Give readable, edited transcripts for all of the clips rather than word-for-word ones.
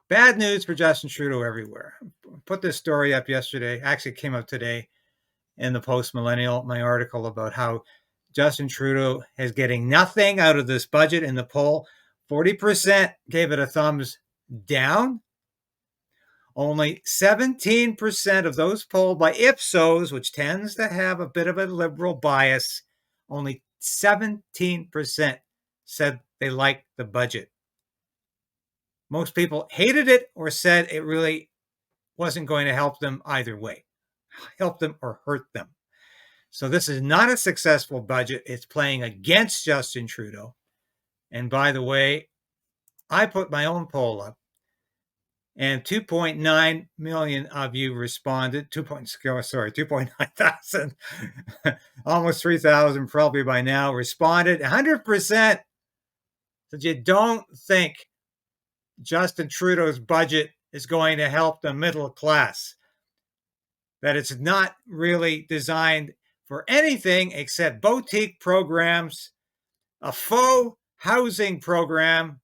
Bad news for Justin Trudeau everywhere. Put this story up yesterday. Actually, it came up today in the Post Millennial, my article about how Justin Trudeau is getting nothing out of this budget in the poll. 40% gave it a thumbs down. Only 17% of those polled by Ipsos, which tends to have a bit of a liberal bias, only 17% said they liked the budget. Most people hated it or said it really wasn't going to help them either way, help them or hurt them. So this is not a successful budget. It's playing against Justin Trudeau. And by the way, I put my own poll up, and 2.9 million of you responded. 2.9 thousand, almost 3,000 probably by now responded. 100% that you don't think Justin Trudeau's budget is going to help the middle class, that it's not really designed for anything except boutique programs, a faux housing program,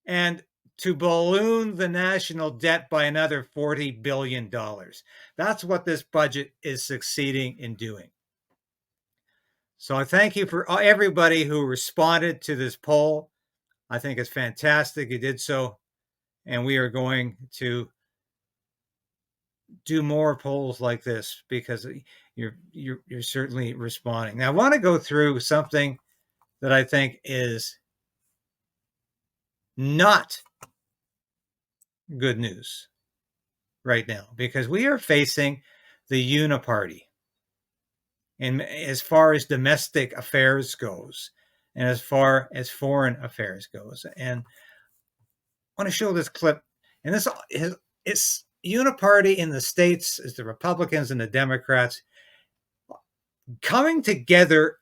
and to balloon the national debt by another $40 billion. That's what this budget is succeeding in doing. So I thank you for everybody who responded to this poll. I think it's fantastic you did so. And we are going to do more polls like this because you're certainly responding. Now I want to go through something that I think is not good news right now, because we are facing the uniparty. And as far as domestic affairs goes, and as far as foreign affairs goes, and I want to show this clip. And this is it's uniparty in the States is the Republicans and the Democrats coming together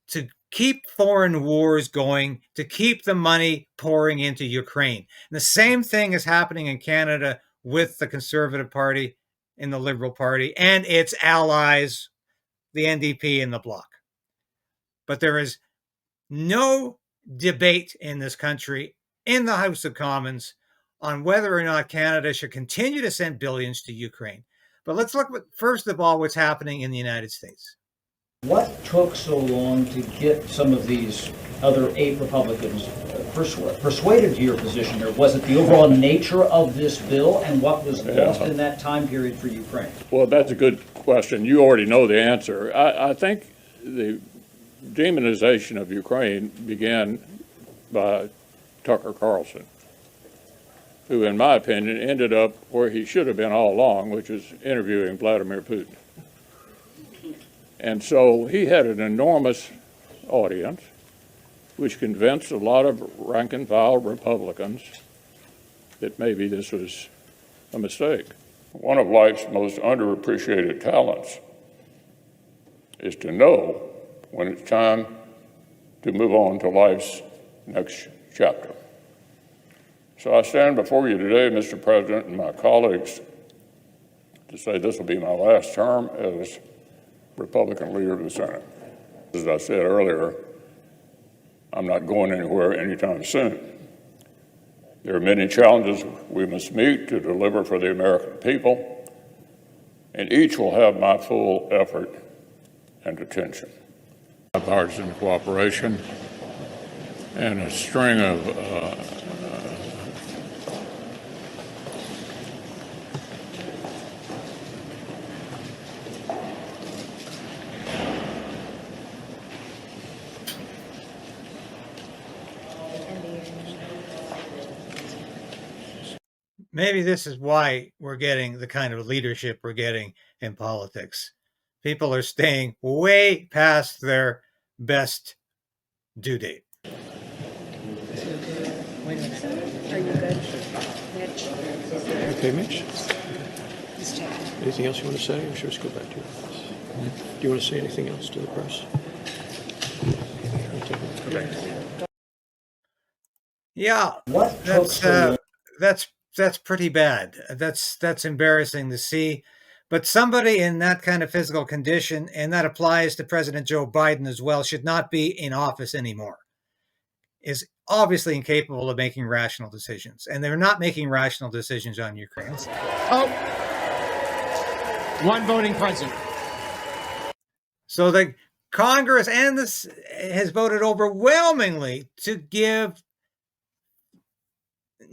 to keep foreign wars going, to keep the money pouring into Ukraine. And the same thing is happening in Canada with the Conservative Party and the Liberal Party and its allies, the NDP and the Bloc. But there is no debate in this country, in the House of Commons, on whether or not Canada should continue to send billions to Ukraine. But let's look at, first of all, what's happening in the United States. What took so long to get some of these other 8 Republicans persuaded to your position? Or was it the overall nature of this bill and what was lost in that time period for Ukraine? Well, that's a good question. You already know the answer. I think the demonization of Ukraine began by Tucker Carlson, who, in my opinion, ended up where he should have been all along, which is interviewing Vladimir Putin. And so he had an enormous audience, which convinced a lot of rank and file Republicans that maybe this was a mistake. One of life's most underappreciated talents is to know when it's time to move on to life's next chapter. So I stand before you today, Mr. President, and my colleagues, to say this will be my last term as Republican leader of the Senate. As I said earlier, I'm not going anywhere anytime soon. There are many challenges we must meet to deliver for the American people, and each will have my full effort and attention. Bipartisan cooperation and a string of Maybe this is why we're getting the kind of leadership we're getting in politics. People are staying way past their best due date. Are you good, Mitch? Okay, Mitch. Just checking. Anything else you want to say, or should we just go back to your office? Do you want to say anything else to the press? Yeah, What took so long? that's pretty bad. That's embarrassing to see. But somebody in that kind of physical condition, and that applies to President Joe Biden as well, should not be in office anymore. is obviously incapable of making rational decisions, and they're not making rational decisions on Ukraine. Oh, one voting present. So the Congress and this has voted overwhelmingly to give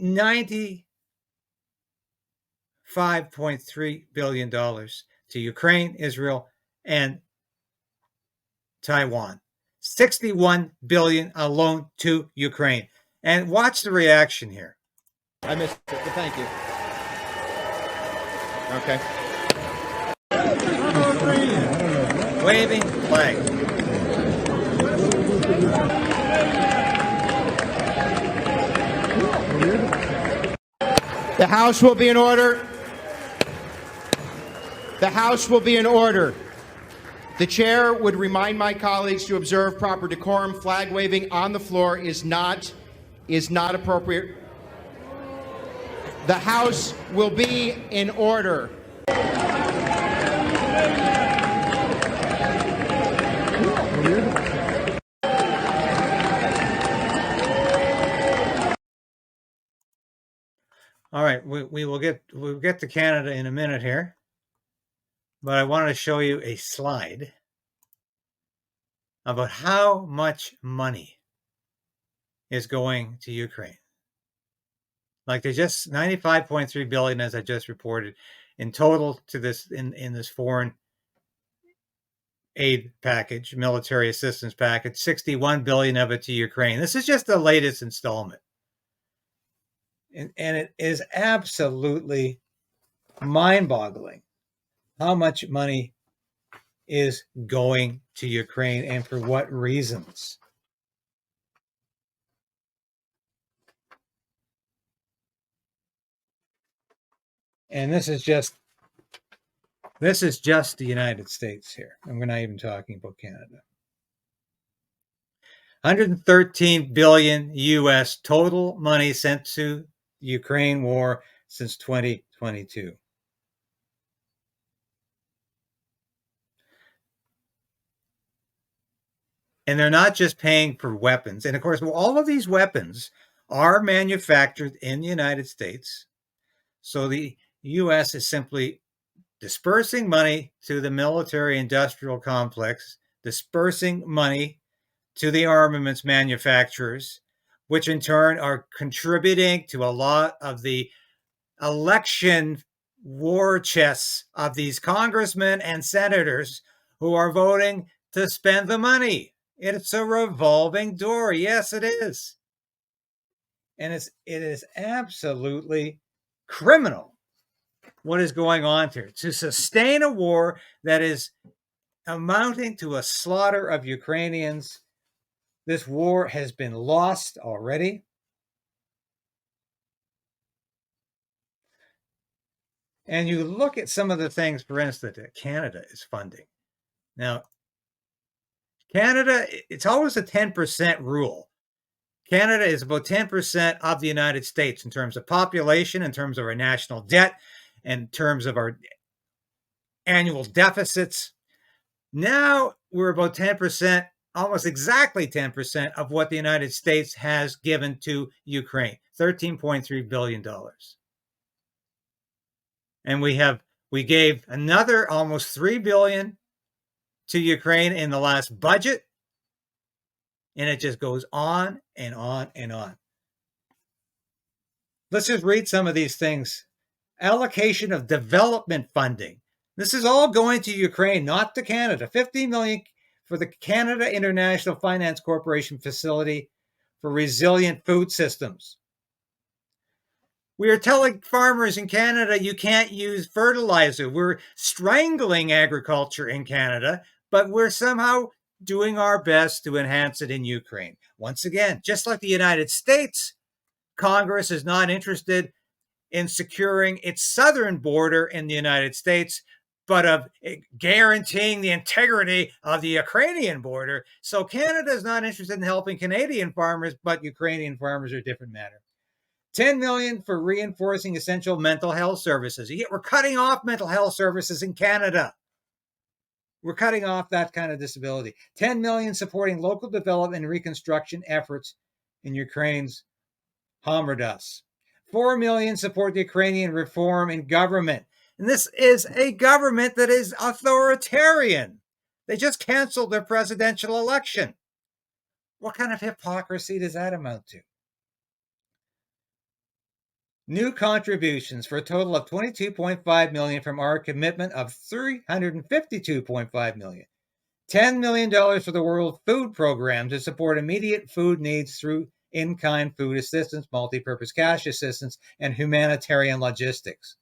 $95.3 billion to Ukraine, Israel, and Taiwan. 61 billion alone to Ukraine. And watch the reaction here. I missed it, but thank you. Okay. Waving flag. The House will be in order. The House will be in order. The chair would remind my colleagues to observe proper decorum. Flag waving on the floor is not appropriate. The House will be in order. All right, we'll get to Canada in a minute here, but I wanted to show you a slide about how much money is going to Ukraine. Like they just 95.3 billion, as I just reported, in total to this in this foreign aid package, military assistance package, 61 billion of it to Ukraine. This is just the latest installment. And it is absolutely mind-boggling how much money is going to Ukraine and for what reasons. And this is just the United States here. And we're not even talking about Canada. 113 billion US total money sent to the Ukraine war since 2022. And they're not just paying for weapons. And of course, all of these weapons are manufactured in the United States. So the US is simply dispersing money to the military industrial complex, dispersing money to the armaments manufacturers, which in turn are contributing to a lot of the election war chests of these congressmen and senators who are voting to spend the money. It's a revolving door. Yes, it is. And it is absolutely criminal what is going on here. To sustain a war that is amounting to a slaughter of Ukrainians, this war has been lost already. And you look at some of the things, for instance, that Canada is funding. Now, Canada, it's always a 10% rule. Canada is about 10% of the United States in terms of population, in terms of our national debt, in terms of our annual deficits. Now we're about 10%, almost exactly 10% of what the United States has given to Ukraine, $13.3 billion. And we gave another almost $3 billion to Ukraine in the last budget. And it just goes on and on and on. Let's just read some of these things. Allocation of development funding. This is all going to Ukraine, not to Canada. $50 million for the Canada International Finance Corporation facility for resilient food systems. We are telling farmers in Canada you can't use fertilizer. We're strangling agriculture in Canada, but we're somehow doing our best to enhance it in Ukraine. Once again, just like the United States, Congress is not interested in securing its southern border in the United States, but of guaranteeing the integrity of the Ukrainian border. So Canada is not interested in helping Canadian farmers, but Ukrainian farmers are a different matter. $10 million for reinforcing essential mental health services. Yet we're cutting off mental health services in Canada. We're cutting off that kind of disability. $10 million supporting local development and reconstruction efforts in Ukraine's Hamerdas. 4 million support the Ukrainian reform in government. And this is a government that is authoritarian. They just canceled their presidential election. What kind of hypocrisy does that amount to? New contributions for a total of $22.5 million from our commitment of $352.5 million. $10 million for the World Food Program to support immediate food needs through in-kind food assistance, multi-purpose cash assistance, and humanitarian logistics.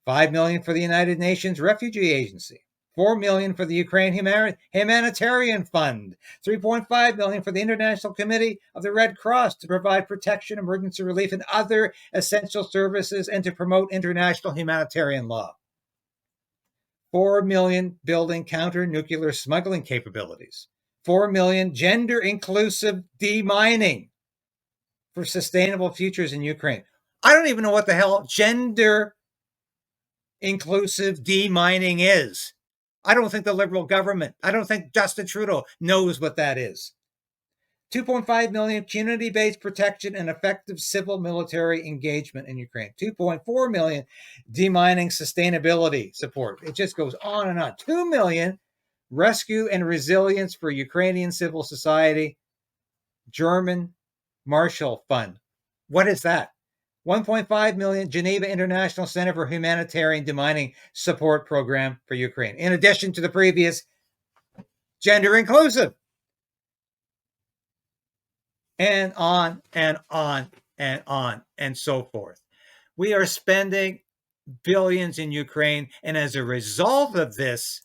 $5 million for the United Nations Refugee Agency. $4 million for the Ukraine Humanitarian Fund. $3.5 million for the International Committee of the Red Cross to provide protection, emergency relief, and other essential services and to promote international humanitarian law. $4 million building counter-nuclear smuggling capabilities. $4 million gender-inclusive demining for sustainable futures in Ukraine. I don't even know what the hell gender-inclusive demining is. I don't think the Liberal government, I don't think Justin Trudeau knows what that is. $2.5 million community-based protection and effective civil-military engagement in Ukraine. $2.4 million demining sustainability support. It just goes on and on. $2 million rescue and resilience for Ukrainian civil society. German Marshall Fund. What is that? $1.5 million Geneva International Center for Humanitarian Demining Support Program for Ukraine, in addition to the previous gender inclusive. And on and on and on and so forth. We are spending billions in Ukraine, and as a result of this,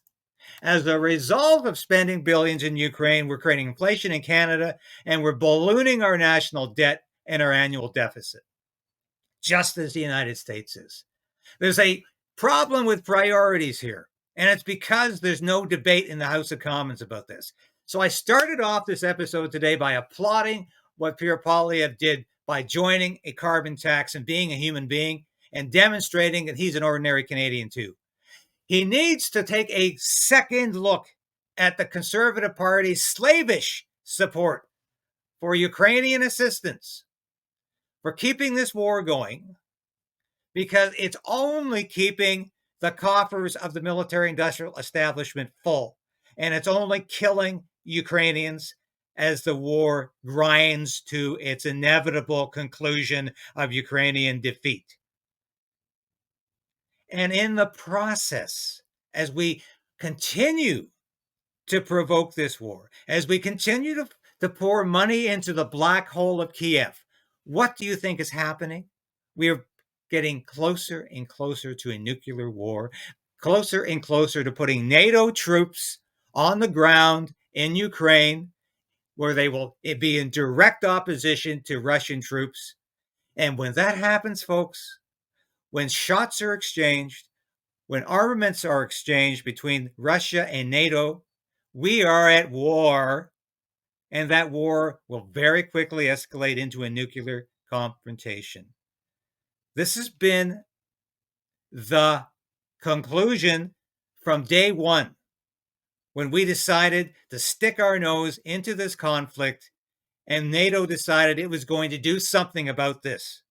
as a result of spending billions in Ukraine, we're creating inflation in Canada, and we're ballooning our national debt and our annual deficit, just as the United States is. There's a problem with priorities here, and it's because there's no debate in the House of Commons about this. So I started off this episode today by applauding what Pierre Poilievre did by joining a carbon tax and being a human being and demonstrating that he's an ordinary Canadian too. He needs to take a second look at the Conservative Party's slavish support for Ukrainian assistance, for keeping this war going, because it's only keeping the coffers of the military-industrial establishment full, and it's only killing Ukrainians as the war grinds to its inevitable conclusion of Ukrainian defeat. And in the process, as we continue to provoke this war, as we continue to pour money into the black hole of Kiev, what do you think is happening? We are getting closer and closer to a nuclear war, closer and closer to putting NATO troops on the ground in Ukraine, where they will be in direct opposition to Russian troops. And when that happens, folks, when shots are exchanged, when armaments are exchanged between Russia and NATO, we are at war, and that war will very quickly escalate into a nuclear confrontation. This has been the conclusion from day one, when we decided to stick our nose into this conflict, and NATO decided it was going to do something about this.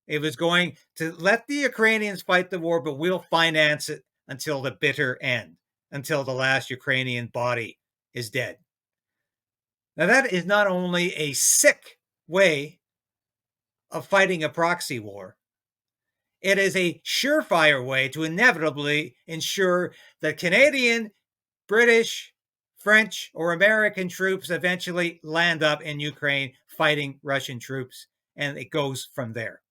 It was going to let the Ukrainians fight the war, but we'll finance it until the bitter end, until the last Ukrainian body is dead. Now, that is not only a sick way of fighting a proxy war, it is a surefire way to inevitably ensure that Canadian, British, French, or American troops eventually land up in Ukraine fighting Russian troops, and it goes from there.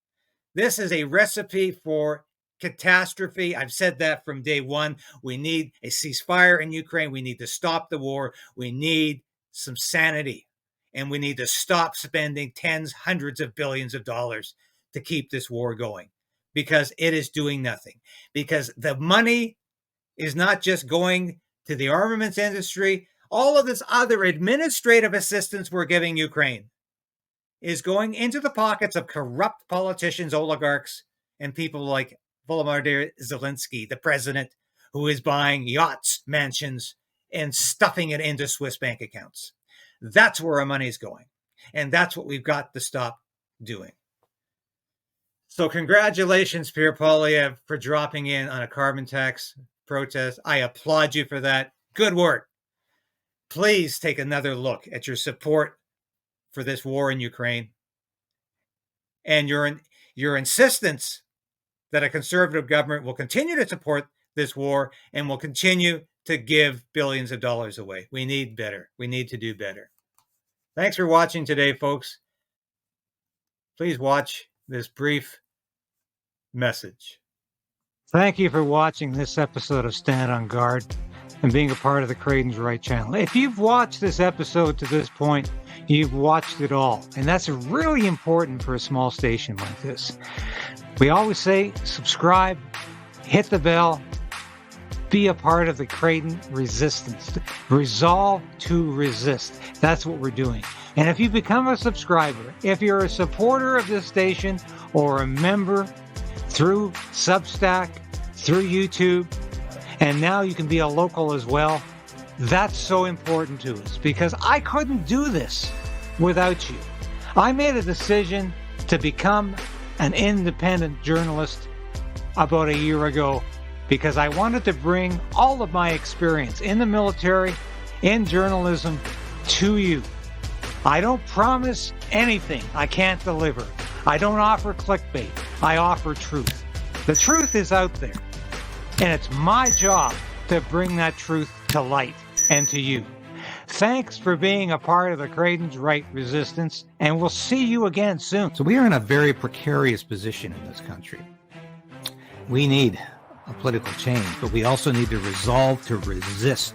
This is a recipe for catastrophe. I've said that from day one. We need a ceasefire in Ukraine. We need to stop the war. We need some sanity. And we need to stop spending tens, hundreds of billions of dollars to keep this war going, because it is doing nothing. Because the money is not just going to the armaments industry. All of this other administrative assistance we're giving Ukraine is going into the pockets of corrupt politicians, oligarchs, and people like Volodymyr Zelensky, the president, who is buying yachts, mansions, and stuffing it into Swiss bank accounts. That's where our money is going. And that's what we've got to stop doing. So congratulations, Pierre Poilievre, for dropping in on a carbon tax protest. I applaud you for that. Good work. Please take another look at your support for this war in Ukraine and your insistence that a conservative government will continue to support this war and will continue to give billions of dollars away. We need better. We need to do better. Thanks for watching today, folks. Please watch this brief message. Thank you for watching this episode of Stand on Guard and being a part of the KRAYDEN'S Right channel. If you've watched this episode to this point, you've watched it all. And that's really important for a small station like this. We always say subscribe, hit the bell, be a part of the KRAYDEN resistance. Resolve to resist. That's what we're doing. And if you become a subscriber, if you're a supporter of this station or a member through Substack, through YouTube, and now you can be a local as well, that's so important to us because I couldn't do this without you. I made a decision to become an independent journalist about a year ago because I wanted to bring all of my experience in the military, in journalism, to you. I don't promise anything I can't deliver. I don't offer clickbait. I offer truth. The truth is out there, and it's my job to bring that truth to light and to you. Thanks for being a part of the KRAYDEN'S Right resistance, and we'll see you again soon. So we are in a very precarious position in this country. We need a political change, but we also need to resolve to resist.